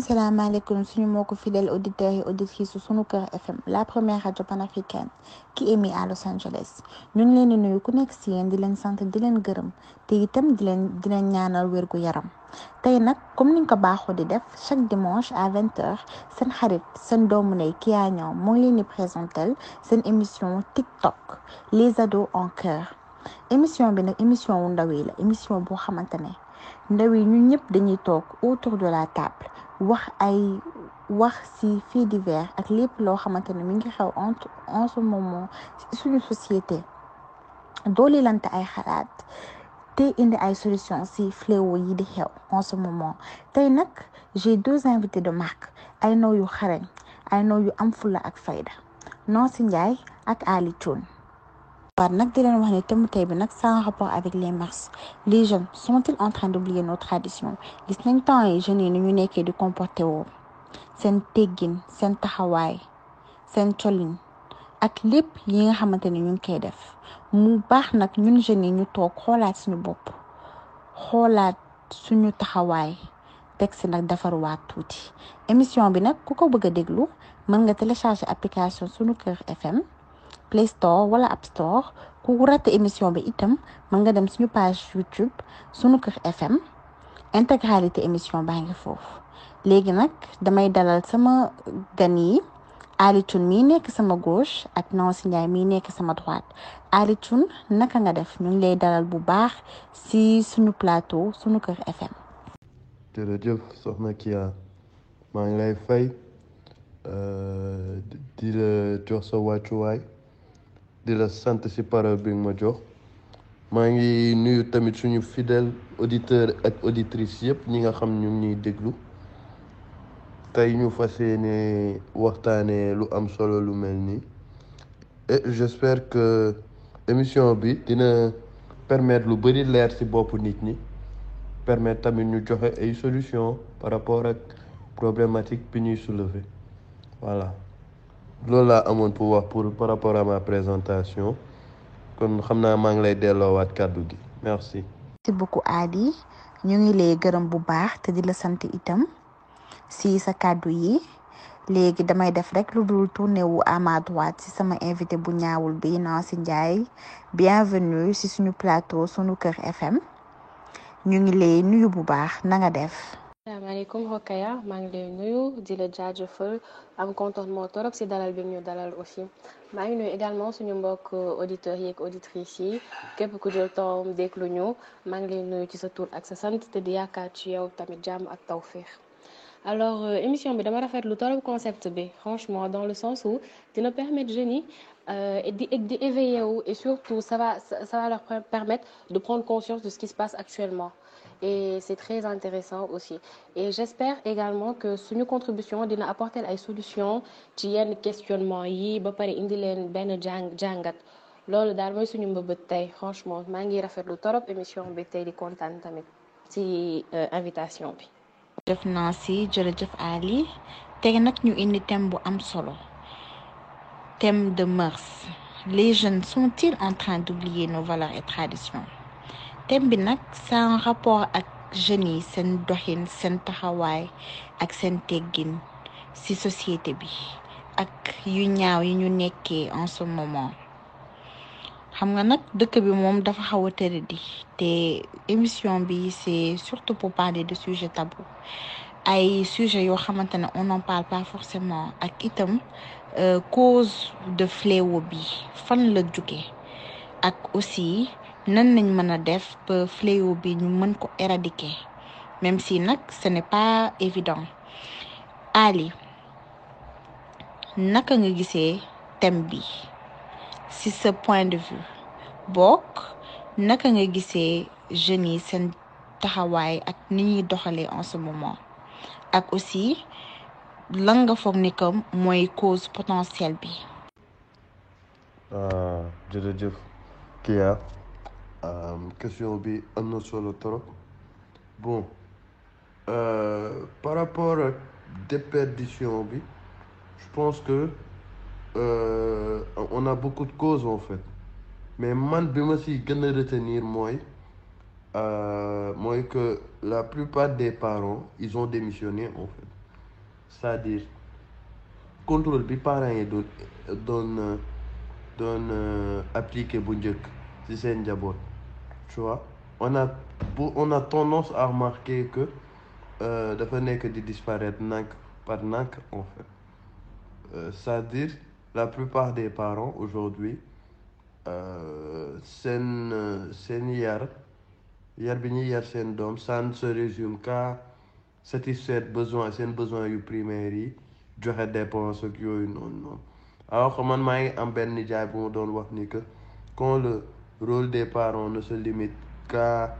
salaamaaleykum suñu mbokku fidèles auditeurs et auditrices su Sunu Kër FM la première radio panafricaine qui émet à Los Angeles ñu ngi leen di nuyu ku nekk si yéen di leen sant di leen gërëm te itam di leen ñaanal wérgu yaram tey nag comme niñ ko baaxoo di def chaque dimanche à 20h seen xarit seen doomu ndey Kya Niang moo ngi leen di présentel seen émission TikTok les ados en cœur émission bi nag émission wu ndaw yi la émission boo xamante ne ndaw yi ñun ñëpp dañuy toog autour de la table wax ci faits divers ak lépp loo xamante ne mi ngi xew en ce moment ci suñu société dooli lante ay xalaat te indi ay solution ci fléau yi di xew en ce moment tey nag j'ai deux invités de marque ay ndaw yu xarañ ay ndaw yu am fulla ak fayda Nancy Ndiaye ak Ali Thioune waaw nag di leen wax ne thème tey bi nag sans rapport avec les mœurs les jeunes sont-ils en train d'oublier nos traditions gis nañ temps yi jeunes yi ni ñu nekkee di comporté woo seen teggin seen taxawaay seen colin ak lépp yi nga xamante ne ñu ngi koy def mu baax nag ñun jeunes yi ñu toog xoolaat suñu bopp xoolaat suñu taxawaay teg si nag defarwaat tuuti émission bi nag ku ko bëgg a déglu mën nga télécharger application Sunu Kër FM Play Store wala App Store ku raté émission bi itam mën nga dem suñu page YouTube Sunu Kër FM intégralité émission baa ngi foofu léegi nag damay dalal sama gan yi Ali Thioune mii nekk sama gauche ak Nancy Ndiaye mii nekk sama droite Ali Thioune naka nga def ñu ngi lay dalal bu baax si suñu plateau Sunu Kër FM. jërëjëf soxna Kya maa ngi lay fay di la jox sa wàccuwaay di la sant ci parole bi ma jox maa ngi nuyu tamit suñu fidèle auditeur ak auditrice yëpp ñi nga xam ñu ngi ñuy déglu tey ñu fas yéene waxtaanee lu am solo lu mel nii et j'espère que émission bi dina permettre lu bari leer ci boppu nit ñi permettre tamit ñu joxe ay solutions par rapport ak problématique bi ñuy soulever voilà loolu laa amoon pour wax par rapport à ma présentation kon xam naa maa ngi lay delloowaat kàddu gi merci. merci beaucoup Ali ñu ngi lay gërëm bu baax te di la sant itam si sa kàddu yi léegi damay def rek lu dul tourner wu à ma droite si sama invité bu ñaawul bi Nancy Ndiaye bienvenue si suñu plateau Sunu Kër FM ñu ngi lay nuyu bu baax na nga def. asalaamaaleykum Rokhaya maa ngi lay nuyu di la jaajëfal am contentement torop si dalal bi ñu dalal aussi maa ngi nuyu également suñu mbokk auditeurs yi ak auditrices yi képp ku jël temps déglu ñu maa ngi lay nuyu ci sa tur ak sa sant te di yaakaar ci yow tamit jàmm ak tawféex. alors émission bi dama rafetlu torop concept bi franchement dans le sens où dina permettre jeunes yi di éveiller wu et surtout ça va leur permettre de prendre conscience de ce qui se passe actuellement. Et c'est très intéressant aussi et j'espère également que suñu contribution dina apporter ay solutions ci yenn questionnement yi ba pare indi leen benn jàngat loolu daal mooy suñu mbëbët tey franchement maa ngi rafetlu torop émission bi tey di kontaan tamit ci invitation bi. jërëjëf Nancy jërëjëf Ali tey nag ñu indi thème bu am solo thème de mœurs les jeunes sont-ils en train d'oublier nos valeurs et traditions. thème bi nag c'est en rapport ak jeunes yi seen doxin seen taxawaay ak seen teggin ci société bi ak yu ñaaw yi ñu nekkee en ce moment xam nga nag dëkk bi moom dafa xaw a tëradi te émission bi c'est surtout pour parler de sujets tabous ay sujets yoo xamante ne on n'en parle pas forcément ak itam cause de fléau bi fan la jóge ak aussi nan lañ mën a def ba fléau bi ñu mën ko éradiquer même si nag ce n'est pas évident Ali naka nga gisee thème bi si ce point de vue bokk naka nga gisee jeunes yi seen taxawaay ak ni ñuy doxalee en ce moment ak aussi lan nga foog ni que mooy cause potentielle bi. jërëjëf Kya. question bi am na solo trop bon par rapport ak déperdition bi je pense que on a beaucoup de causes en fait mais man bi ma si gën a retenir mooy que la plupart des parents ils ont démissionné en fait c'est-à-dire contrôle bi parents yi doon appliquer bu njëkk ci seen njaboot, tu vois. On a tendance à remarquer que dafa nekk di disparaître nànk par nànk en fait. C'est-à-dire la plupart des parents aujourd'hui seen yar bi ñuy yar seen doom ça ne se résume qu'à satisfaire seen besoin yu primaires yi joxe dépense ak yooyu noonu. Alors que man maa ngi am benn nijaay bu ma doon wax ni que quand le rôle des parents ne se limite qu'à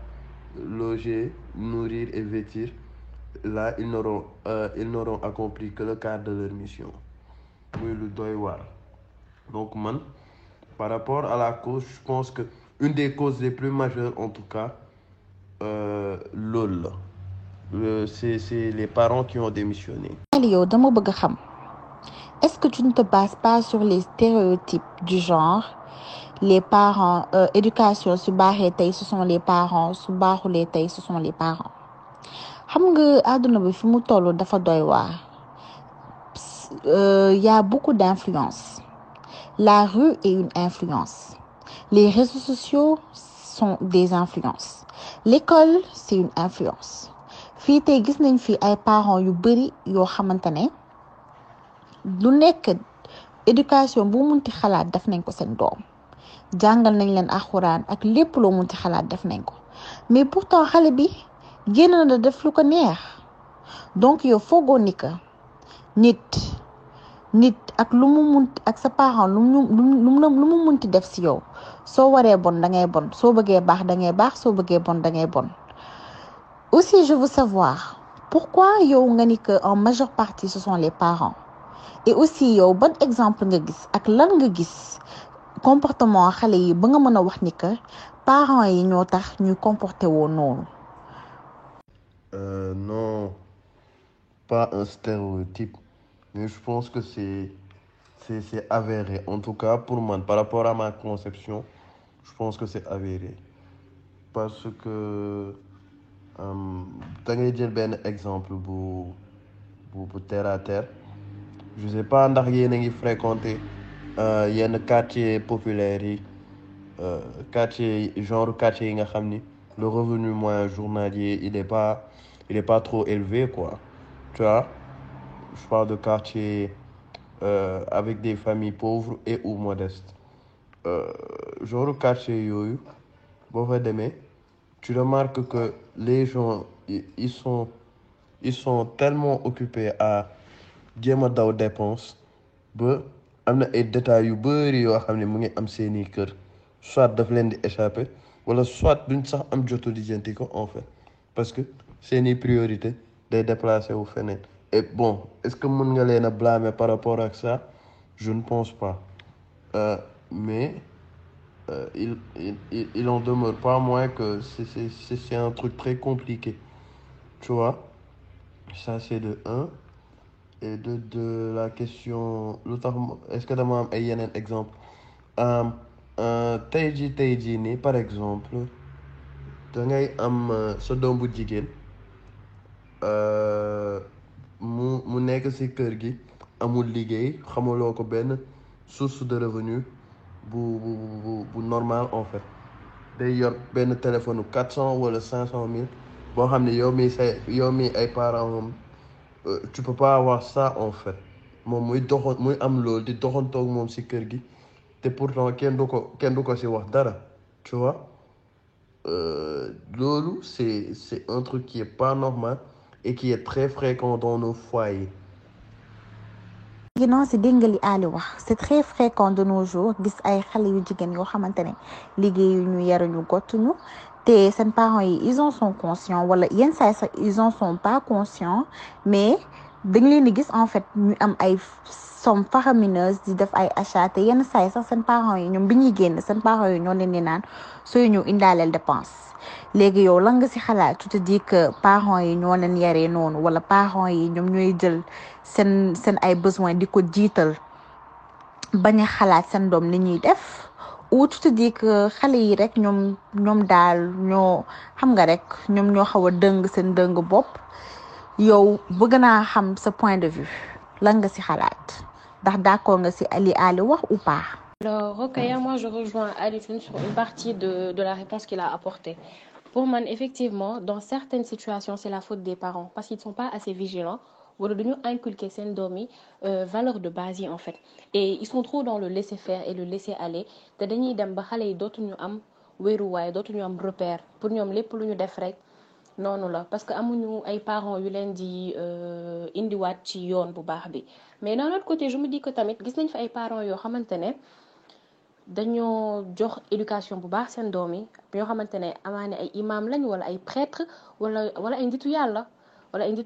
loger, nourrir et vêtir, là ils n'auront accompli que le quart de leur mission. muy lu doy waar. Donc man par rapport à la cause, je pense que une des causes les plus majeures en tout cas loolu la c'est les parents qui ont démissionné. yow dama bëgg xam est-ce que tu ne te bases pas sur les stéréotypes du genre les parents éducation su baaxee tey ce sont les parents su baaxulee tey ce sont les parents xam nga àdduna bi fi mu toll dafa doy waar. Y a beaucoup d'influence. La rue est une influence. Les réseaux sociaux sont des influences. L'école, c'est une influence. fii tey gis nañ fi ay parents yu bari yoo xamante ne lu nekk éducation bu munti xalaat def nañ ko seen doom jàngal nañ leen alxuraan ak lépp loo munti xalaat def nañ ko mais pourtant xale bi génn na def lu ko neex donc yow foogoo ni que nit ak lu mu munti ak sa parent lu mu munti def si yow soo waree bon da ngay bon soo bëggee baax da ngay baax soo bëggee bon da ngay bon. Aussi je veux savoir pourquoi yow nga ni que en majeure partie ce sont les parents et aussi yow ban exemple nga gis ak lan nga gis comportement xale yi ba nga mën a wax ni que parents yi ñoo tax ñuy comporter woo noonu. Non, pas un stéréotype. Mais je pense que c'est avéré. En tout cas, pour moi, par rapport à ma conception, je pense que c'est avéré. Parce que, da ngay jël benn exemple bu terre à terre. Je sais pas ndax yéen a ngi fréquenter yenn quartier populaires yi quartier yi nga xam ni le revenu moyen journalier il est pas trop élevé quoi. Tu vois? Je parle de quartiers avec des familles pauvres et ou modestes. Genre quartier yooyu boo fa demee tu remarques que les gens ils sont tellement occupés à jéem a daw dépense ba am na ay détails yu bari yoo xam ne mu ngi am seeni kër soit daf leen di échapper wala soit duñ sax am jotu lijjanti ko en fait parce que seeni priorité day déplacé wu feneen. Et bon, est-ce que mën nga leen a blâmer par rapport à ça? Je ne pense pas. Mais il en demeure pas moins que c'est un truc très compliqué. Tu vois? Ça, c'est de un. Et de deux, la question... Est-ce que dama am ay yeneen exemple? Tey jii nii par exemple da ngay am sa doom bu jigéen mu nekk ci kër gi amul liggéey xamuloo ko benn source de revenu bu normal en fait day yor benn téléphone 400 wala 500 000 boo xam ne yow mi ay parents tu peux pas avoir ça en fait moom muy am loolu di doxantoog moom ci kër gi te pourtant kenn du ko ci wax dara tu vois. Loolu c'est un truc qui est pas normal et qui est très fréquent dans nos foyers. ginnaaw si dégg nga li Ali wax c'est très fréquent de nos jours gis ay xale yu jigéen yoo xamante ne liggéeyuñu yaruñu gottuñu te seen parents yi ils en sont conscients wala yenn saa sax ils en sont pas conscients mais dañ leen di gis en fait ñu am ay sommes faramineuses di def ay achats te yenn saa sax seen parents yi ñoom bi ñuy génn seen parents yi ñoo leen di naan sooy ñëw indaaleel dépense. léegi yow lan nga ci xalaat tu te dis que parents yi ñoo leen yaree noonu wala parents yi ñoom ñooy jël seen ay besoins di ko jiital bañ a xalaat seen doom li ñuy def ou tu te dis que xale yi rek ñoom daal ñoo xam nga rek ñoom ñoo xaw a dëng seen dëng bopp yow bëgg naa xam sa point de vue lan nga ci xalaat ndax d'accord nga ci Ali wax ou pas. Alors, Rokhaya, moi je rejoins Alioune sur une partie de la réponse qu'il a apportée. Pour moi, effectivement, dans certaines situations, c'est la faute des parents parce qu'ils ne sont pas assez vigilants ou de nous inculquer seen doom yi valeur de base yi en fait. Et ils sont trop dans le laisser faire et le laisser aller te dañuy dem ba xale yi dootuñu am wéeruwaay dootuñu am repère pour ñoom lépp lu ñu def rek noonu la parce que amuñu ay parents yu leen di indiwaat ci yoon bu baax bi. Mais d'un autre côté, je me dis que tamit gis nañ fi ay parents yoo xamante ne dañoo jox éducation bu baax seen doom yi ñoo xamante ne amaane ay imam lañ wala ay prêtre wala ay nditu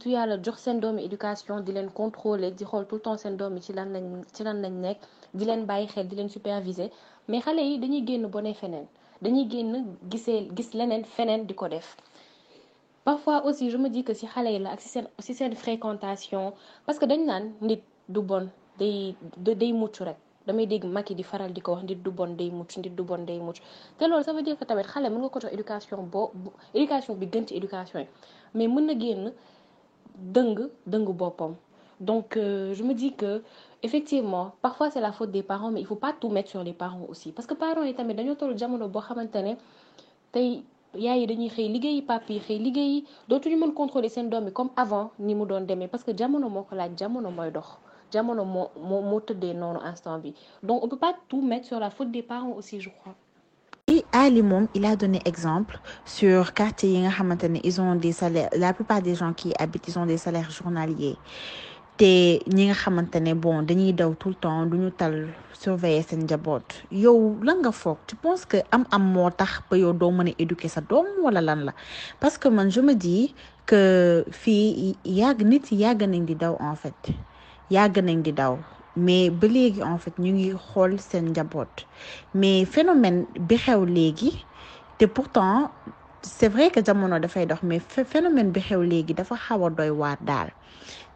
yàlla jox seen doom yi éducation di leen contrôler di xool tout le temps seen doom yi ci lan lañ nekk di leen bàyyi xel di leen superviser mais xale yi dañuy génn bone feneen dañuy génn gis leneen feneen di ko def. Parfois aussi je me dis que si xale yi la ak si seen fréquentation parce que dañ naan nit du bon day mucc rek. damay dégg Macky di faral di ko wax nit du bon day mucc te loolu ça veut dire que tamit xale mën nga ko jox éducation bi gën ci éducation yi mais mën na génn dëng boppam donc je me dis que effectivement parfois c'est la faute des parents mais il faut pas tout mettre sur les parents aussi parce que parents yi tamit dañoo toll jamono boo xamante ne tey yaay yi dañuy xëy liggéeyi papa yi xëy liggéeyi dootuñu mën contrôler seen doom yi comme avant ni mu doon demee parce que jamono moo ko laaj jamono mooy dox jamono moo tëddee noonu instant bi donc on peut pas tout mettre sur la faute des parents aussi je crois. Et Ali moom il a donné exemple sur quartier yi nga xamante ne ils ont des salaires la plupart des gens qui habitent ils ont des salaires journaliers te ñi nga xamante ne bon dañuy daw tout le temps duñu tal surveiller seen njaboot yow lan nga foog tu penses que am moo tax ba yow doo mën a éduquer sa doom wala lan la parce que man je me dis que fii nit yàgg nañ di daw en fait yàgg nañ di daw mais ba léegi en fait ñu ngi xool seen njaboot mais phénomène bi xew léegi te pourtant c'est vrai que jamono dafay dox mais phénomène bi xew léegi dafa xaw a doy waar daal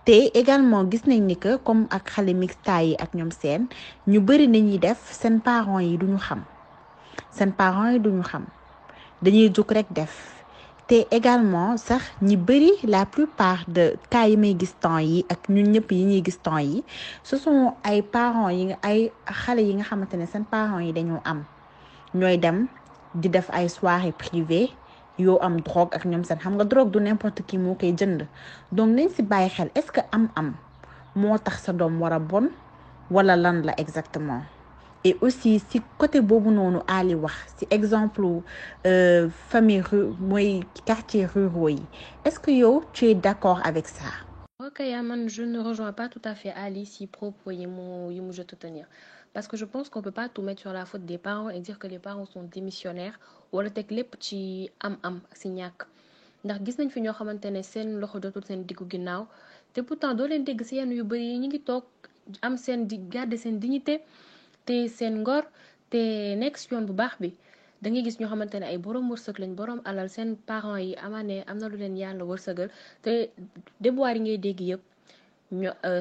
te également gis nañ ni que comme ak xale mixta yi ak ñoom seen ñu bëri nañuy def seen parents yi duñu xam dañuy jóg rek def te également sax ñi bëri la plupart de cas yi may gis temps yi ak ñun ñëpp yi ñuy gis temps yi ce sont ay parents yi ay xale yi nga xamante ne seen parents yi dañoo am ñooy dem di def ay soirées privées yoo am drogue ak ñoom seen xam nga drogue du n'importe qui moo koy jënd donc nañ si bàyyi xel est-ce que am moo tax sa doom war a bon wala lan la exactement. Et aussi si côté boobu noonu Ali wax si exemple famille mooy quartier ruraux yi est-ce que yow tu es d'accord avec ça. Ok man je ne rejoins pas tout à fait Ali si propos yi mu jot a tenir parce que je pense qu'on peut pas tout mettre sur la faute des parents et dire que les parents sont démissionnaires wala teg lépp ci am si ñàkk ndax gis nañ fi ñoo xamante ne seen loxo jotul seen diggu ginnaaw te pourtant doo leen dégg si yenn yu bëri yi ñu ngi toog am seen di garder seen dignité te seen ngor te nekk si yoon bu baax bi da ngay gis ñoo xamante ne ay borom wërsëg lañ borom alal seen parents yi amaane am na lu leen yàlla wërsëgal te déboire yi ngay dégg yëpp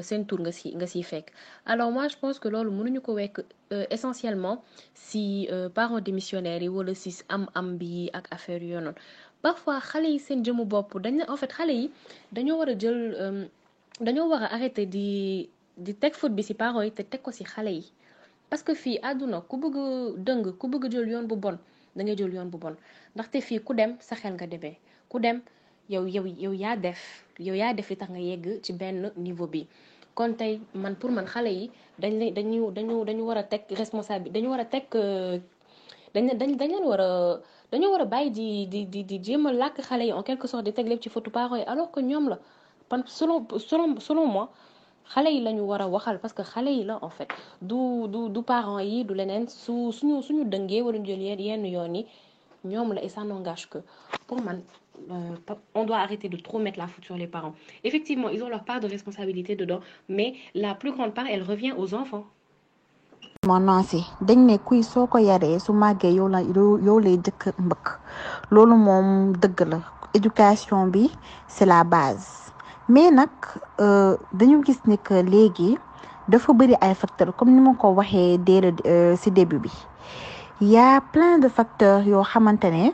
seen tour nga siy fekk. Alors moi je pense que loolu mënuñu ko wekk essentiellement si parents démissionnaires yi wala si am bi ak affaire yooyu noonu parfois xale yi seen jëmu bopp en fait xale yi dañoo war a arrêter di teg faute bi si parents yi te teg ko si xale yi. parce que fii àdduna ku bëgg jël yoon bu bon da ngay jël yoon bu bon ndaxte fii ku dem sa xel nga demee ku dem yow yaa def li tax nga yegg ci benn niveau bi kon tey pour man xale yi dañu war a teg responsable dañu war a teg dañoo war a bàyyi di jéem a làkk xale yi en quelque sorte di teg lépp ci photo parents yi alors que ñoom la selon moi xale yi lañu war a waxal parce que xale yi la en fait du parents yi du leneen suñu dëngee wala ñu jël yenn yoon yi ñoom la et ça n'engage que pour man on doit arrêter de trop mettre la faute sur les parents effectivement ils ont leur part de responsabilité dedans mais la plus grande part elle revient aux enfants. non si dañ ne kuy soo ko yaree su màggee yow lay jëkk mbëkk loolu moom dëgg la éducation bi c'est la base. mais nag dañu gis ni que léegi dafa bëri ay facteurs comme ni ma ko waxee ci début bi y a plein de facteurs yoo xamante ne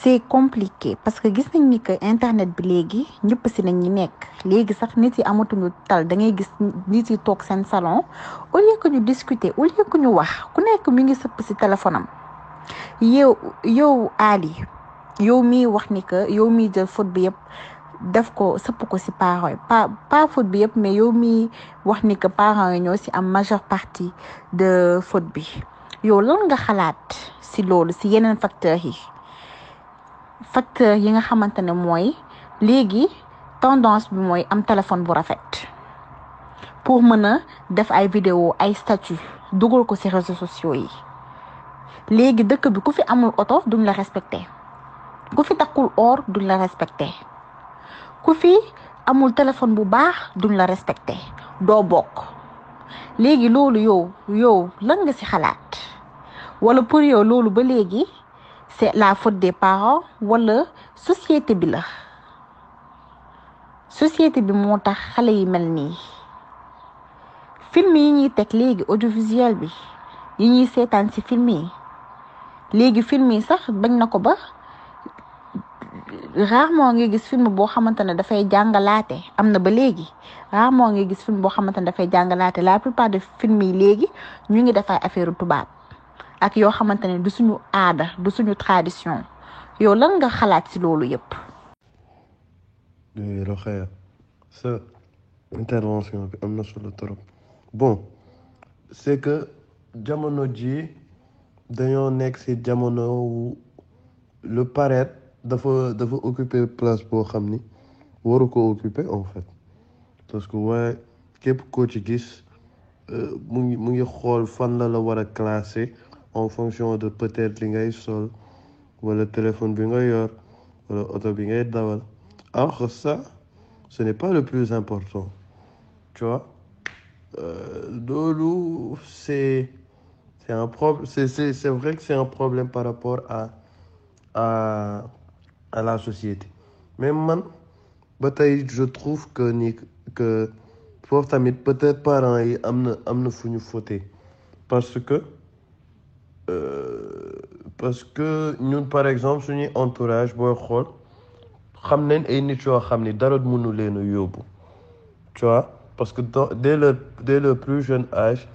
c'est compliqué parce que gis nañ ni que internet bi léegi ñëpp si nañ ñi nekk léegi sax nit yi amatuñu tal da ngay gis nit yi toog seen salon au lieu que ñu discuter au lieu que ñu wax ku nekk mi ngi sëpp si téléphone am yow Ali yow mii wax ni que yow mii jël faute bi yëpp def ko sëpp ko si parents yi pas faute bi yëpp mais yow mii wax ni que parents yi ñoo si am majeure partie de faute bi yow lan nga xalaat si loolu si yeneen facteurs yi nga xamante ne mooy léegi tendance bi mooy am téléphone bu rafet pour mën a def ay vidéo ay statut dugal ko ci réseaux sociaux yi léegi dëkk bi ku fi amul oto duñ la respecté ku fi takkul or duñ la respecté ku fi amul téléphone bu baax duñ la respecté doo bokk léegi loolu yow lan nga ci xalaat wala pour yow loolu ba léegi c'est la faute des parents wala société bi la société bi moo tax xale yi mel nii film yi ñuy teg léegi audiovisuel bi yi ñuy seetaan ci film yi léegi film yi sax bañ na ko ba rarement ngay gis film boo xamante ne dafay jàngalaate am na ba léegi rarement ngay gis film boo xamante ne dafay jàngalaate la plupart de film yi léegi ñu ngi dafay affaire tubaab ak yoo xamante ne du suñu aada du suñu tradition yow lan nga xalaat ci loolu yëpp. Rokhaya sa intervention bi am na solo trop bon c'est que jamono ji dañoo nekk ci jamono wu le paraître dafa occuper place boo xam ni waru ko occuper en fait parce que waaye képp koo ci gis mu ngi xool fan la war a classer en fonction de peut-être li ngay sol wala téléphone bi nga yor wala oto bi ngay dawal alors que ça ce n'est pas le plus important tu vois loolu c'est un problème c'est vrai que c'est un problème par rapport à la société mais man ba tey je trouve que foofu tamit peut-être parents yi am na fu ñu fauté parce que ñun par exemple suñuy entourage booy xool xam nañ ay nit yoo xam ni dara mënu leen a yóbbu tu vois parce que dès le plus jeune âge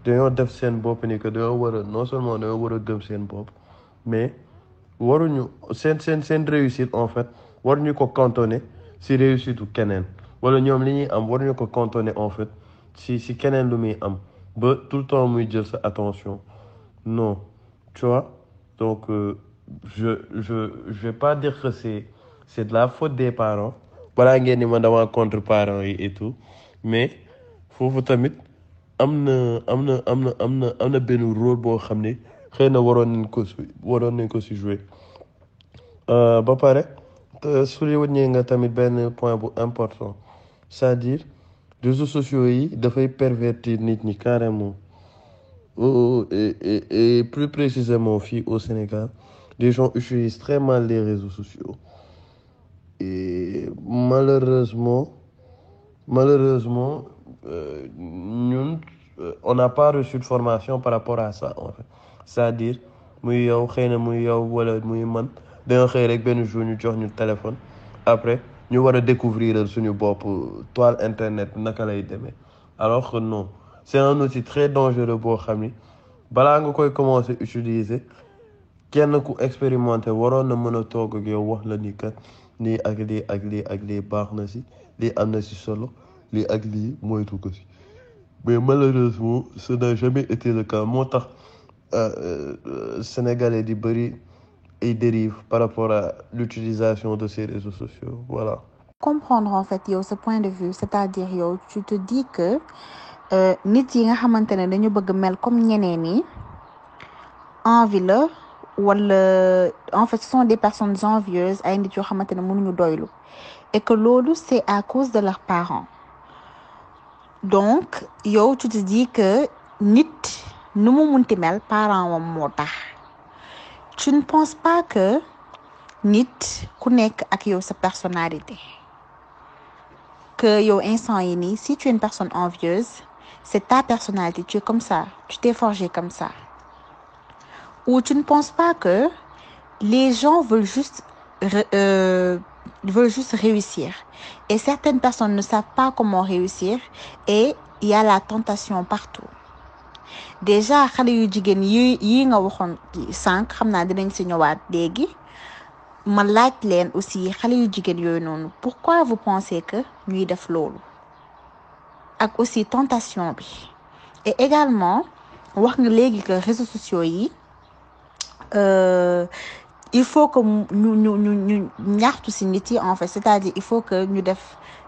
dañoo def seen bopp ni que dañoo war a non seulement dañoo war a gëm seen bopp mais waruñu seen réussite en fait waruñu ko cantonner si réussite u keneen wala ñoom li ñuy am waruñu ko cantonner en fait si keneen lu muy am ba tout le temps muy jël sa attention non tu vois donc je vais pas dire que c'est de la faute des parents balaa ngeen ni man dama contre parents yi et tout mais foofu tamit am na benn rôle boo xam ne xëy na waroon nañ ko si jouer ba pare souligner nga tamit benn point bu important c'est-à-dire réseaux sociaux yi dafay pervertir nit ñi carrément et plus précisément fii au Sénégal les gens utilisent très mal les réseaux sociaux et malheureusement ñun on n'a pas reçu de formation par rapport à ça en fait c'est-à-dire muy yow xëy na muy yow wala muy man dañoo xëy rek benn jour ñu jox ñu téléphone après ñu war a découvrir suñu bopp toile internet naka lay demee alors que non c'est un outil très dangereux boo xam ni balaa nga koy commencer utiliser kenn ku expérimenté waroon na mën a toog ak yow wax la ni kat lii ak lii ak lii ak lii baax na si lii am na si solo lii ak lii moytu ko si mais malheureusement ce n'a jamais été le cas moo tax Sénégalais di bëri ay dérives par rapport à l'utilisation de ces réseaux sociaux voilà. Comprendre en fait yow ce point de vue c'est-à-dire yow tu te dis que nit yi nga xamante ne dañu bëgg mel comme ñeneen yi envie la wala en fait ce sont des personnes envieuses ay nit yoo xamante ne mënuñu doylu et que loolu c'est à cause de leurs parents donc yow tu te dis que nit nu mu munti mel parent wam moo tax tu ne penses pas que nit ku nekk ak yow sa personnalité que yow instant yi nii si tu es une personne envieuse c'est ta personnalité tu es comme ça tu t'es forgé comme ça ou tu ne penses pas que les gens veulent juste réussir et certaines personnes ne savent pas comment réussir et il y a la tentation partout. Déjà xale yu jigéen yi nga waxoon sànq xam naa dinañ si ñëwaat léegi ma laaj leen aussi xale yu jigéen yooyu noonu pourquoi vous pensez que ñuy def loolu ak aussi tentation bi et également wax nga léegi que réseaux sociaux yi il faut que ñu ñaxtu si nit yi en fait c'est-à-dire il faut que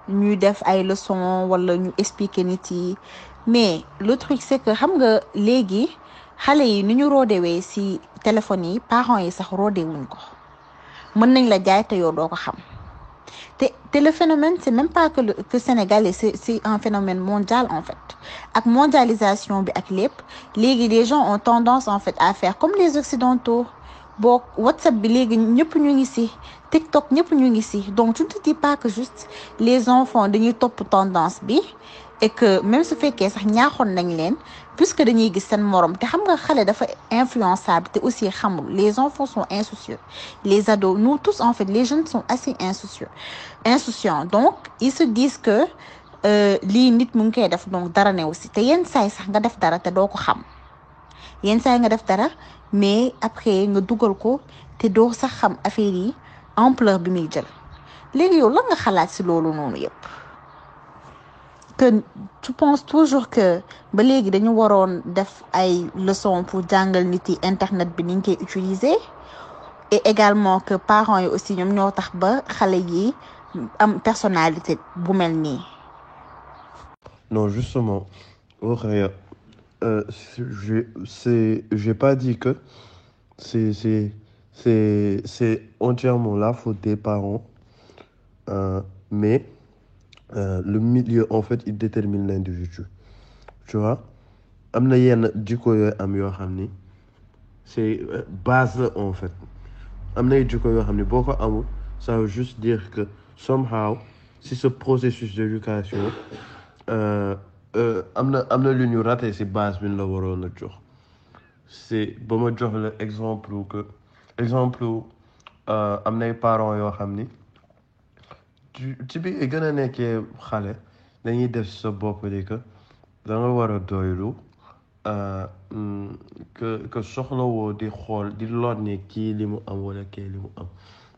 ñuy def ay leçons wala ñu expliquer nit yi mais le truc c'est que xam nga léegi xale yi ni ñu roodewee si téléphone yi parents yi sax roodewuñ ko mën nañ la jaay te yow doo ko xam te le phénomène c'est même pas que sénégalais c'est un phénomène mondial en fait ak mondialisation bi ak lépp léegi les gens ont tendance en fait à faire comme les occidentaux boo WhatsApp bi léegi ñëpp ñu ngi ci TikTok ñëpp ñu ngi ci donc je ne te dis pas que juste les enfants dañuy topp tendance bi et que même su fekkee sax ñaaxoon nañ leen puisque dañuy gis seen morom te xam nga xale dafa influençable te aussi xamul les enfants sont insoucieux les ados nous tous en fait les jeunes sont assez insouciants donc ils se disent que lii nit mu ngi koy def donc dara ne aussi te yenn saay sax nga def dara te doo ko xam yenn saay nga def dara mais après nga dugal ko te doo sax xam affaire yi ampleur bi muy jël léegi yow lan nga xalaat ci loolu noonu yëpp que tu penses toujours que ba léegi dañu waroon def ay leçons pour jàngal nit yi internet bi ni ñu koy utiliser et également que parents yi aussi ñoom ñoo tax ba xale yi am personnalité bu mel nii. Non, justement, Auréa, j'ai pas dit que c'est entièrement la faute des parents, mais le milieu en fait il détermine l'individu, tu vois. am na yenn jikko yooyu am yoo xam ni c'est base la en fait am na jikko yoo xam ni boo ko amul ça veut juste dire que somehow si ce processus d'éducation am na lu ñu raté si base bi ñu la waroon a jox. c'est ba ma jox la exemple am nay parents yoo xam ni ci bi gën a nekkee xale dañuy def sa bopp di que da nga war a doylu que soxlawoo di xool di loot ne kii li mu am wala kii li mu am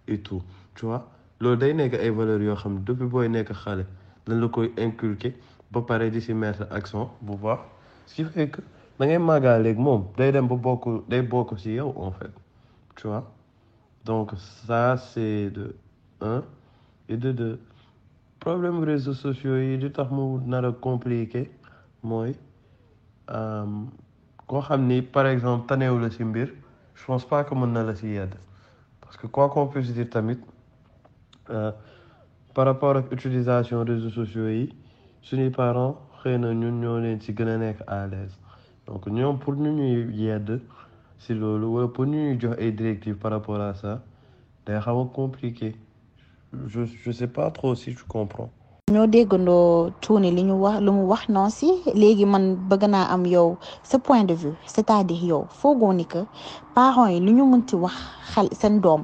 et tout tu vois loolu day nekk ay valeurs yoo xam ne depuis booy nekk xale dañ la koy inculquer ba pare di si mettre accent bu baax ce qui fait que da ngay màggaaleeg moom day dem ba bokk si yow en fait tu vois donc ça c'est de un et de deux problème réseaux sociaux yi di tax mu nar a compliqué mooy koo xam ni par exemple taneewu la si mbir je pense pas que mën na la si yedd parce que quoi qu'on puisse dire tamit par rapport ak utilisation réseaux sociaux yi suñuy parents xëy na ñun ñoo leen ci gën a nekk à l'aise donc ñoom pour ñu ñuy yedd si loolu wala pour ñu ñuy jox ay directives par rapport à ça day xaw a compliqué je sais pas trop si tu comprends. ñoo déggandoo tuuni li mu wax non si léegi man bëgg naa am yow ce point de vue c'est-à-dire yow foogoo ni que parents yi lu ñu mënti wax xale seen doom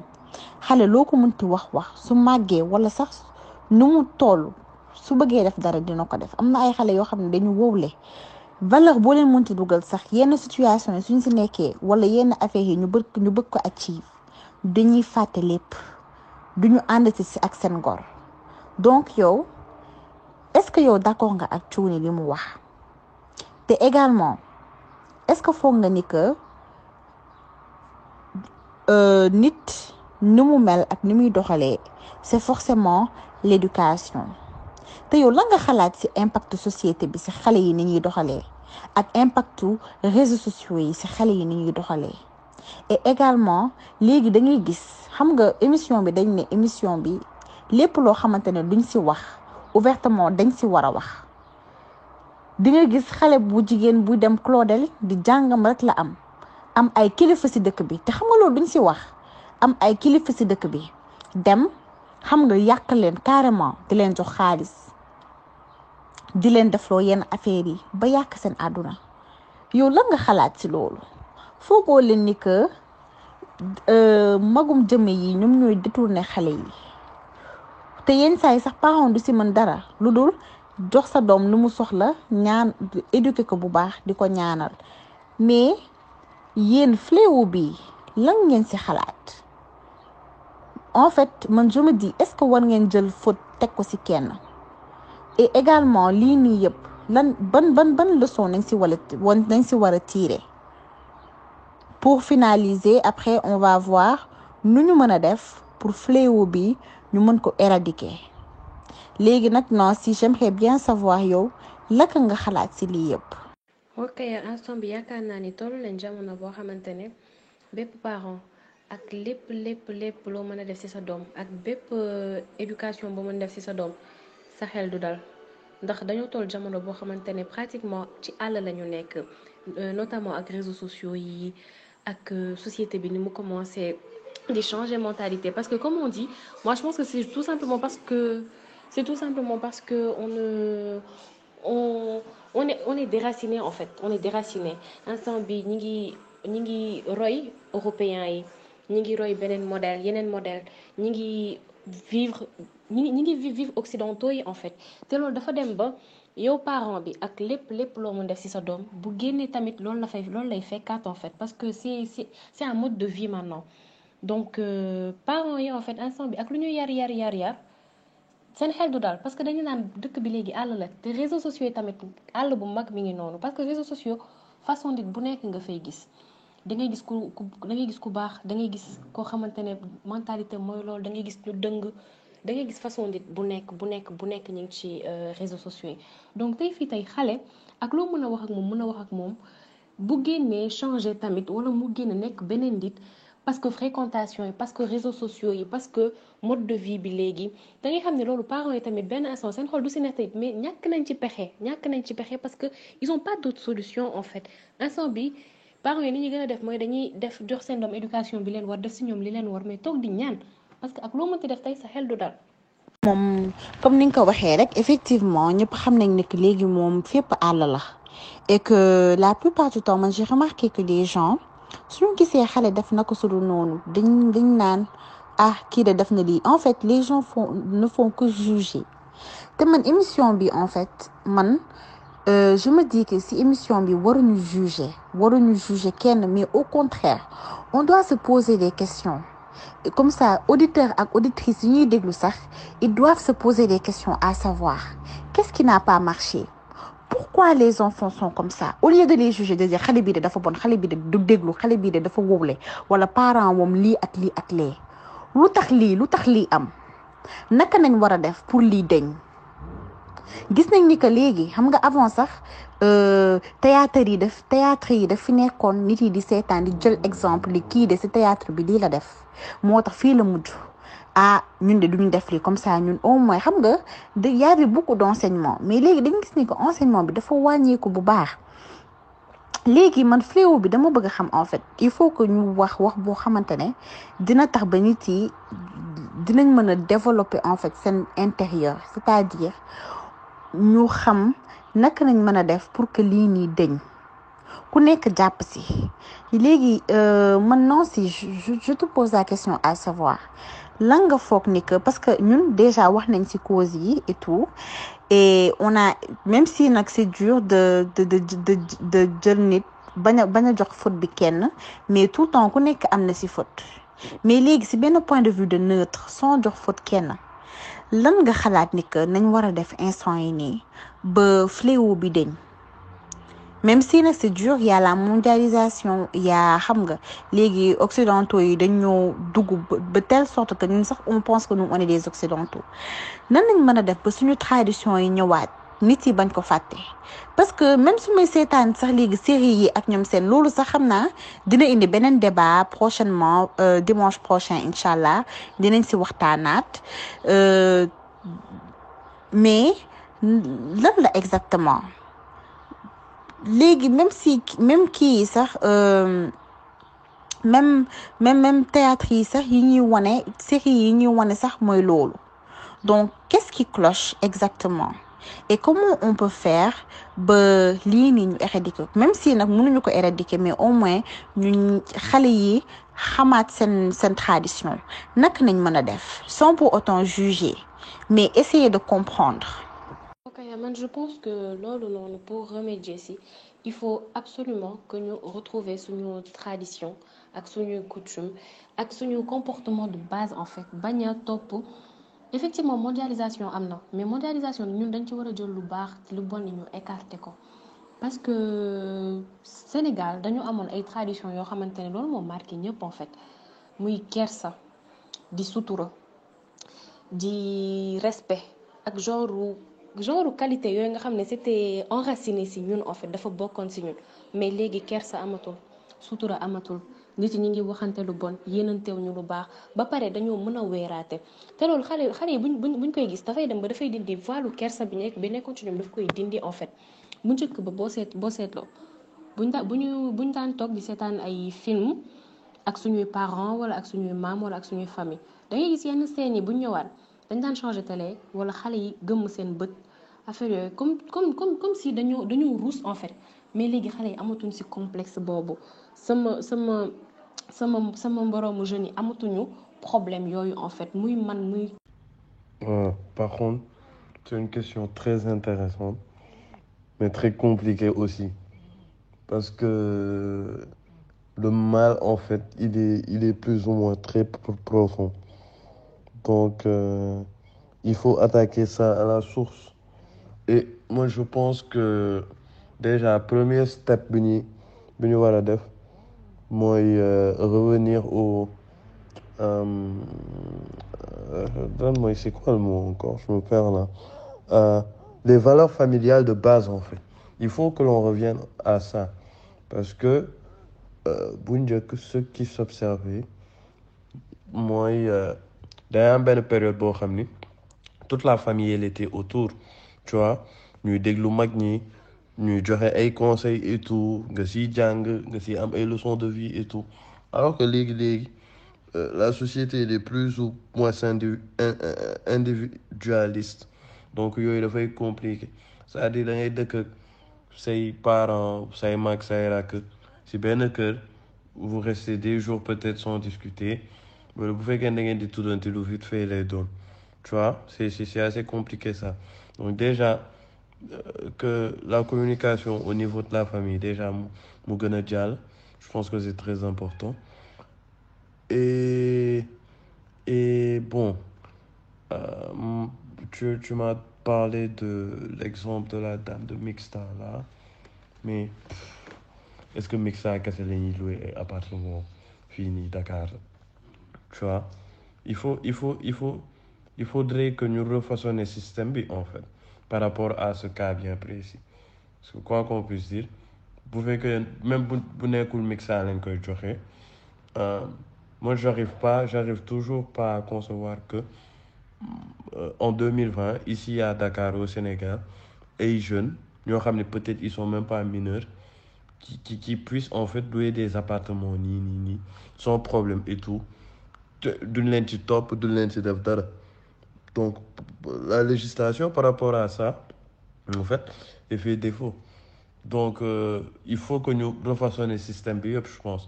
xale loo ko mënti wax su màggee wala sax nu mu toll su bëggee def dara dina ko def am na ay xale yoo xam ne dañu wowle valeur boo leen mënti dugal sax yenn situation yi suñ si nekkee wala yenn affaires yi ñu bëgg ko achieve dañuy fàtte lépp duñu ànd si ak seen ngor donc yow est-ce que yow d'accord nga ak cuuni li mu wax te également est-ce que foog nga ni que nit ni mu mel ak ni muy doxalee c'est forcément l'éducation te yow la nga xalaat ci impact société bi ci xale yi ni ñuy doxalee ak impactu réseaux sociaux yi ci xale yi ni ñuy doxalee et également léegi dañuy gis xam nga émission bi dañ ne émission bi lépp loo xamante ne duñ ci wax ouvertement dañ ci war a wax di nga gis xale bu jigéen bu dem Claudel di jàngam rek la am ay kilifa ci dëkk bi te xam nga loolu duñ ci wax am ay kilifa ci dëkk bi dem xam nga yàq leen carrément di leen jox xaalis di leen defloo yenn affaires yi ba yàq seen àdduna yow lan nga xalaat ci loolu foogoo leen ni que magum jëmm yi ñoom ñooy détourner xale yi te yenn saa yi sax parent du si mën dara lu dul jox sa doom lu mu soxla ñaan éduquer ko bu baax di ko ñaanal mais yéen fléau bi lan ngeen si xalaat en fait man je me dis est-ce que war ngeen jël faute teg ko si kenn et également lii nii yëpp lan ban leçon nañ si war a tirer pour finaliser après on va voir nu ñu mën a def pour fléau bi ñu mën ko éradiquer léegi nag Nancy j'aimerais bien savoir yow laka nga xalaat ci lii yëpp. ok instant bi yaakaar naa ni tollu leen jamono boo xamante ne bépp parent ak lépp loo mën a def ci sa doom ak bépp éducation boo mën def ci sa doom sa xel du dal ndax dañoo toll jamono boo xamante ne pratiquement ci àll la ñu nekk notamment ak réseaux sociaux yi ak société bi ni mu commencé di changer mentalité parce que comme on dit moi je pense que c'est tout simplement parce que on est déraciné en fait on est déraciné instant bi ñi ngi roy européens yi ñi ngi roy yeneen modèle ñi ngi vivre occidentaux yi en fait te loolu dafa dem ba yow parent bi ak lépp loo mën def ci sa doom bu génnee tamit loolu lay fekkaat en fait parce que c'est un mode de vie maintenant donc parents yi en fait instant bi ak lu ñu yar seen xel du daal parce que dañu naan dëkk bi léegi àll la te réseaux sociaux yi tamit àll bu mag mi ngi noonu parce que réseaux sociaux façon nit bu nekk nga fay gis da ngay gis ku baax da ngay gis koo xamante ne mentalité mooy loolu da ngay gis ñu dëng da ngay gis façon nit bu nekk ñu ngi ci réseaux sociaux yi donc tey fii tey xale ak loo mën a wax ak moom bu génnee changer tamit wala mu génn nekk beneen nit parce que fréquentation yi parce que réseaux sociaux yi parce que mode de vie bi léegi da ngay xam ne loolu parents yi tamit benn instant seen xol du si nekk tamit mais ñàkk nañ ci pexe parce que ils ont pas d'autre solution en fait instant bi parents yi ni ñuy gën a def mooy dañuy jox seen doom éducation bi leen war def si ñoom li leen war mais toog di ñaan parce que ak loo mënti def tey sa xel du dal. moom comme ni nga ko waxee rek effectivement ñëpp xam nañ ne que léegi moom fépp àll la et que la plupart du temps man j'ai remarqué que les gens suñu gisee xale def na ko su dul noonu dañ naan kii de def na lii en fait les gens ne font que juger te man émission bi en fait man je me dis que si émission bi waruñu juger kenn mais au contraire on doit se poser des questions comme ça auditeurs ak auditrices yi ñuy déglu sax ils doivent se poser des questions à savoir qu'est-ce qui n'a pas marché. Pourquoi les enfants sont comme ça au lieu de les juger de dire xale bii de dafa bon xale bii de du déglu xale bii de dafa wóole wala parent moom lii ak lee lu tax lii am naka nañ war a def pour lii deñ gis nañ ni que léegi xam nga avant sax théâtre yi daf fi nekkoon nit yi di seetaan di jël exemple li kii de ci théâtre bi lii la def moo tax fii la mujj ñun de duñu def lii comme ça ñun au moins xam nga y avait beaucoup d'enseignement mais léegi dañu gis ni que enseignement bi dafa wàññeeku bu baax léegi man fléau bi dama bëgg a xam en fait il faut que ñu wax boo xamante ne dina tax ba nit yi dinañ mën a développer en fait seen intérieur c'est-à-dire ñu xam naka nañ mën a def pour que lii nii deñ ku nekk jàpp si léegi maintenant si je te pose la question à savoir lan nga foog ni que parce que ñun déjà wax nañ ci cause yi et tout et on a même si nag c'est dur de jël nit bañ a jox faute bi kenn mais tout le temps ku nekk am na ci faute mais léegi ci benn point de vue de neutre sans jox faute kenn lan nga xalaat ni que nañ war a def instant yi nii ba fléau bi deñ même si nag c'est dur y a la mondialisation xam nga léegi occidentaux yi dañoo dugg ba telle sorte que ñun sax on pense que nous on est des occidentaux nan lañ mën a def ba suñu tradition yi ñëwaat nit yi bañ ko fàtte parce que même su may seetaan sax léegi série yi ak ñoom seen loolu sax xam naa dina indi beneen débat prochainement dimanche prochain incha allah dinañ si waxtaanaat mais lan la exactement léegi même kii sax même théâtre yi sax yi ñuy wane série yi ñuy wane sax mooy loolu donc qu'est-ce qui cloche exactement et comment on peut faire ba lii nii ñu éradiquer même si nag mënuñu ko éradiquer mais au moins ñu xale yi xamaat seen tradition naka nañ mën a def sans pour autant juger mais essayer de comprendre. Ok, man je pense que loolu noonu pour remédier si il faut absolument que ñu retrouver suñu tradition ak suñuy coutume ak suñu comportement de base en fait bañ a topp effectivement mondialisation am na mais mondialisation ñun dañ ci war a jël lu baax lu bon ni ñu écarter ko parce que Sénégal dañu amoon ay tradition yoo xamante ne loolu moo marqué ñëpp en fait muy kersa di sutura di respect ak genre qualité yooyu nga xam ne c'était enraciné si ñun en fait dafa bokkoon si ñun mais léegi kersa amatul sutura amatul nit ñi ngi waxante lu bon yéenanteew ñu lu baax ba pare dañoo mën a weeraate te loolu xale yi buñ koy gis dafay dem ba dafay dindi voilu kersa bi nekkoon ci ñoom daf koy dindi en fait bu njëkk ba boo seetloo buñ daan toog di seetaan ay film ak suñuy parents wala ak suñuy maam wala ak suñuy famille da ngay gis yenn scènes yi buñ ñëwaat dañ daan changer télé wala xale yi gëmm seen bët affaire yooyu comme si dañoo ruus en fait mais léegi xale yi amatuñ ci complexe boobu sama mboroomu jeunes yi amatuñu problème yooyu en fait muy man muy. Par contre, c'est une question très intéressante mais très compliquée aussi parce que le mal en fait il est plus ou moins très profond. Donc, il faut attaquer ça à la source. Et moi, je pense que déjà, premier step bi ñu war a def mooy revenir au donne-moi, c'est quoi le mot encore? Je me perds là. Les valeurs familiales de base, en fait. Il faut que l'on revienne à ça. Parce que bu njëkk ce qui s'observait mooy day am benn période boo xam ni toute la famille elle était autour tu vois ñuy déglu mag ñi ñuy joxe ay conseils et tout nga siy jàng nga siy am ay leçons de vie et tout alors que léegi la société elle est plus ou moins individualiste donc yooyu dafay compliqué c'est-à-dire da ngay dëkk ak say parents say mag say rakk si benn kër vous restez des jours peut-être sans discuter wala bu fekkee da ngeen di tuddante lu vite fait lay doon tu vois c'est assez compliqué ça donc déjà que la communication au niveau de la famille déjà mu gën a jàll je pense que c'est très important et bon tu m'as parlé de l'exemple de la dame de Mixta là mais est-ce que Mixta kese la ñuy loué ay appartement fii nii Dakar tu vois il faudrait que ñu refaçonner système bi en fait par rapport à ce cas bien précis parce que quoi qu'on puisse dire bu fekkee même bu nekkul Mixta lañ koy joxe moi j'arrive toujours pas à concevoir que en 2020 ici à Dakar au Sénégal ay jeunes ñoo xam ne peut-être ils sont même pas mineurs qui puissent en fait louer des appartements nii sans problème et tout duñ leen ci topp duñ leen ci def dara donc la législation par rapport à ça en fait elle fait défaut donc il faut que ñu refaçonner système bi yëpp je pense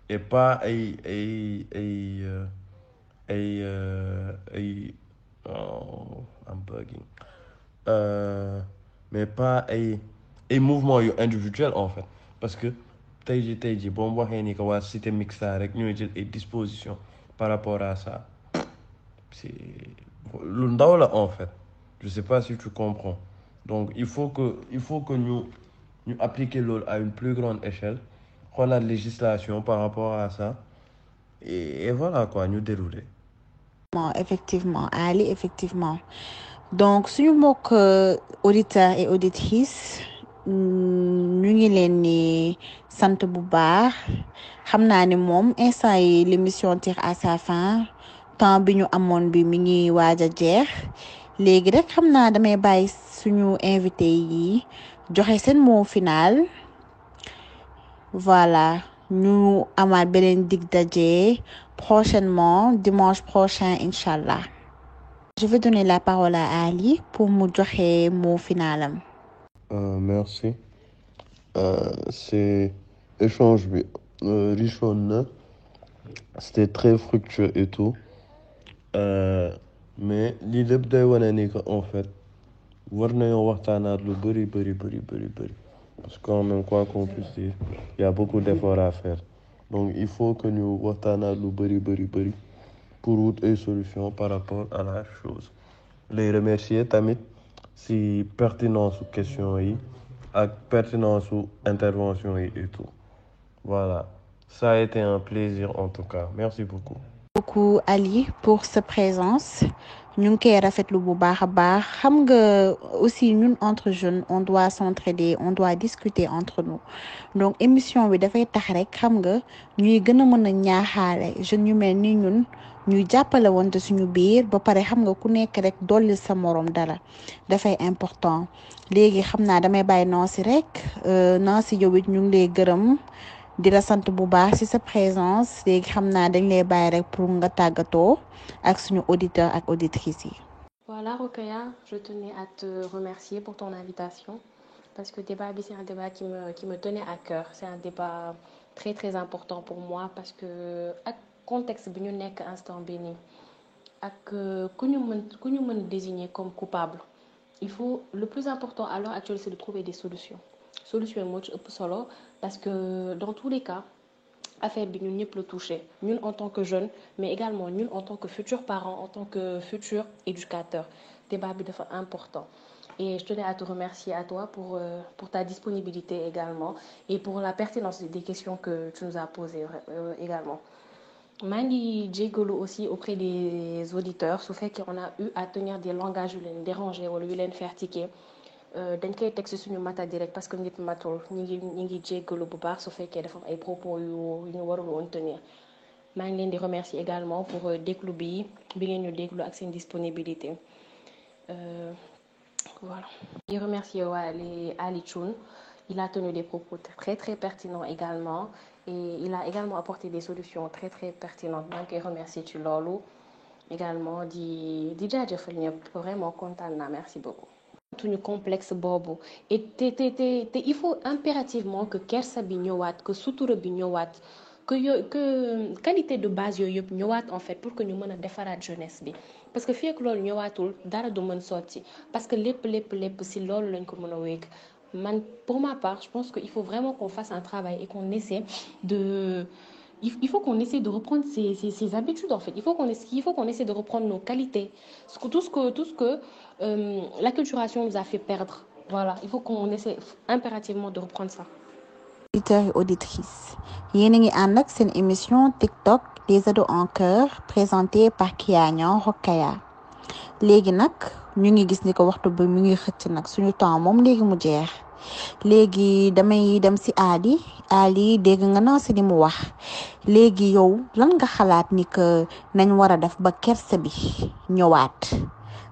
et pas oh, I'm bugging mais pas ay mouvement yu individuel en fait parce que tey jii boo mu waxee ni que waa cité mixta rek ñooy jël ay dispositions par rapport à ça c'est lu ndaw la en fait je sais pas si tu comprends donc il faut que ñu appliquer loolu à une plus grande échelle xoolaat législation par rapport à ça et voilà quoi ñu dérouler. Effectivement Ali effectivement donc suñu mbokk auditeurs et auditrices ñu ngi leen ni sant bu baax xam naa ni moom instant yi l'émission tire à sa fin temps bi ñu amoon bi mi ngi waaj a jeex léegi rek xam naa damay bàyyi suñu invité yi joxe seen mot final voilà ñu amaat beneen dig daje prochainement dimanche prochain inchallah. Je vais donner la parole à Ali pour mu joxe mot finalam. Merci c'est échange bi richoon na c'était très fructueux et tout mais lii lépp day wane ni que en fait war nañoo waxtaanaat lu bëri parce que quand même quoi qu'on puisse dire il y a beaucoup d'efforts à faire donc il faut que ñu waxtaanaat lu bëri pour wut ay solution par rapport à la chose les remercier tamit si pertinence su question yi ak pertinence su intervention yi et tout voilà ça a été un plaisir en tout cas merci beaucoup. Beaucoup Ali pour sa présence ñu ngi koy rafetlu bu baax a baax xam nga aussi ñun entre jeunes on doit s'entraider on doit discuter entre nous donc émission bi dafay tax rek xam nga ñuy gën a mën a ñaaxaale jeunes yu mel ni ñun ñuy jàppale wante suñu biir ba pare xam nga ku nekk rek dolli sa morom dara dafay important léegi xam naa damay bàyyi Nancy rek Nancy yow it ñu ngi lay gërëm di la sant bu baax ci sa présence léegi xam naa dañ lay bàyyi rek pour nga tàggatoo ak suñu auditeur ak auditrices yi. Voilà Rokhaya, je tenais à te remercier pour ton invitation parce que débat bi c'est un débat qui me tenait à cœur c'est un débat très très important pour moi parce que ak contexte bi ñu nekk instant bi nii ak ku ñu mën désigner comme coupable il faut le plus important à l'heure actuelle c'est de trouver des solutions yi moo ci ëpp solo parce que dans tous les cas affaire bi ñun ñëpp la touché ñun en tant que jeunes mais également ñun en tant que futurs parents en tant que futurs éducateurs débat bi dafa important et je tenais à te remercier à toi pour ta disponibilité également et pour la pertinence des questions que tu nous as posées également maa ngi jéggalu aussi auprès des auditeurs su fekkee on a eu à tenir des langages yu leen déranger wala yu leen faire tiquer dañ koy teg ci suñu mata direct parce que nit matul ñi ngi jéggalu bu baax su fekkee dafa am ay propos yu ñu warul woon tenir maa ngi leen di remercier également pour déglu bi ngeen ñu déglu ak seen disponibilité voilà. di remercier waale Ali Thioune il a tenu des propos très très pertinents également et il a également apporté des solutions très très pertinentes maa ngi koy remercier ci loolu également di jaajëfal ñëpp vraiment kontaan naa merci beaucoup. tuñu complexe boobu et te il faut impérativement que kersa bi ñëwaat que sutura bi ñëwaat que qualité de base yooyu yëpp ñëwaat en fait pour que ñu mën a defaraat jeunesse bi parce que fii ak loolu ñëwaatul dara du mën sotti parce que lépp si loolu lañ ko mën a wékk man pour ma part je pense que il faut vraiment qu'on fasse un travail et qu'on essaie de il faut qu'on essaie de reprendre ses habitudes en fait il faut qu'on essaie de reprendre nos qualités tout ce que l'acculturation nous a fait perdre voilà il faut qu'on essaie impérativement de reprendre ça. Auditeurs et auditrices yéen a ngi ànd ak seen émission TikTok les ados en cœur présentée par Kia Niang Rokhaya léegi nag ñu ngi gis ni ko waxtu bi mu ngi xëcc nag suñu temps moom léegi mu jeex léegi damay dem ci Ali dégg nga naa si li mu wax léegi yow lan nga xalaat ni que nañ war a def ba kersa bi ñëwaat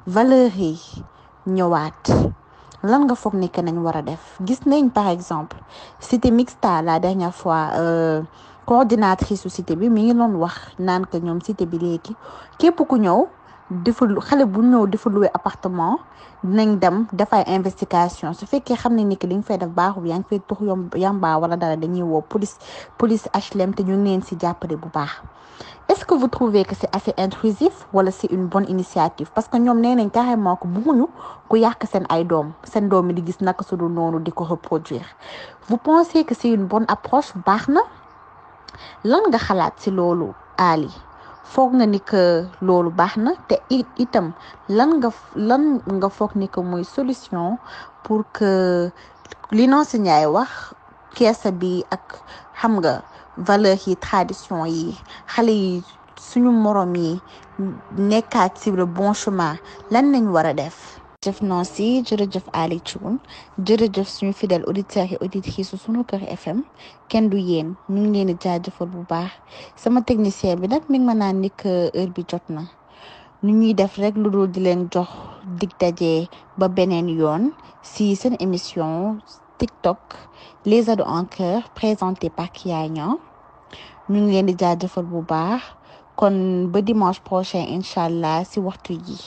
valeur yi ñëwaat lan nga foog ni que nañ war a def gis nañ par exemple cité mixta la dernière fois coordinatrice su cité bi mi ngi doon wax naan que ñoom cité bi léegi képp ku ñëw xale bu ñëw dafa loué appartement dinañ dem dafay investigation su fekkee xam ne ni que li nga fay def baaxul yaa ngi fay tux yamba wala dara dañuy woo police HLM te ñu ngi leen ci jàppale bu baax. Est-ce que vous trouvez que c'est assez intrusif wala c'est une bonne initiative parce que ñoom nee nañ carrément ko bëgguñu ku yàq seen doom yi di gis naka su dul noonu di ko reproduire vous pensez que c'est une bonne approche baax na lan nga xalaat ci loolu Ali foog nga ni que loolu baax na te itam lan nga foog ni que mooy solution pour que li Nancy Ndiaye wax kersa bi ak xam nga valeur yi tradition yi xale yi suñu morom yi nekkaat ci le bon chemin lan nañ war a def. jërëjëf Nancy jërëjëf Ali Thioune jërëjëf suñu fidèle auditeurs et auditrices suñu Kër FM kenn du yéen ñu ngi leen di jaajëfal bu baax sama technicien bi nag mi ngi ma naan ni que heure bi jot na ñu ñuy def rek lu dul di leen jox dig daje ba beneen yoon si seen émission TikTok les ados en cœur présentée par Kia Niang ñu ngi leen di jaajëfal bu baax kon ba dimanche prochain incha allah si waxtu yi.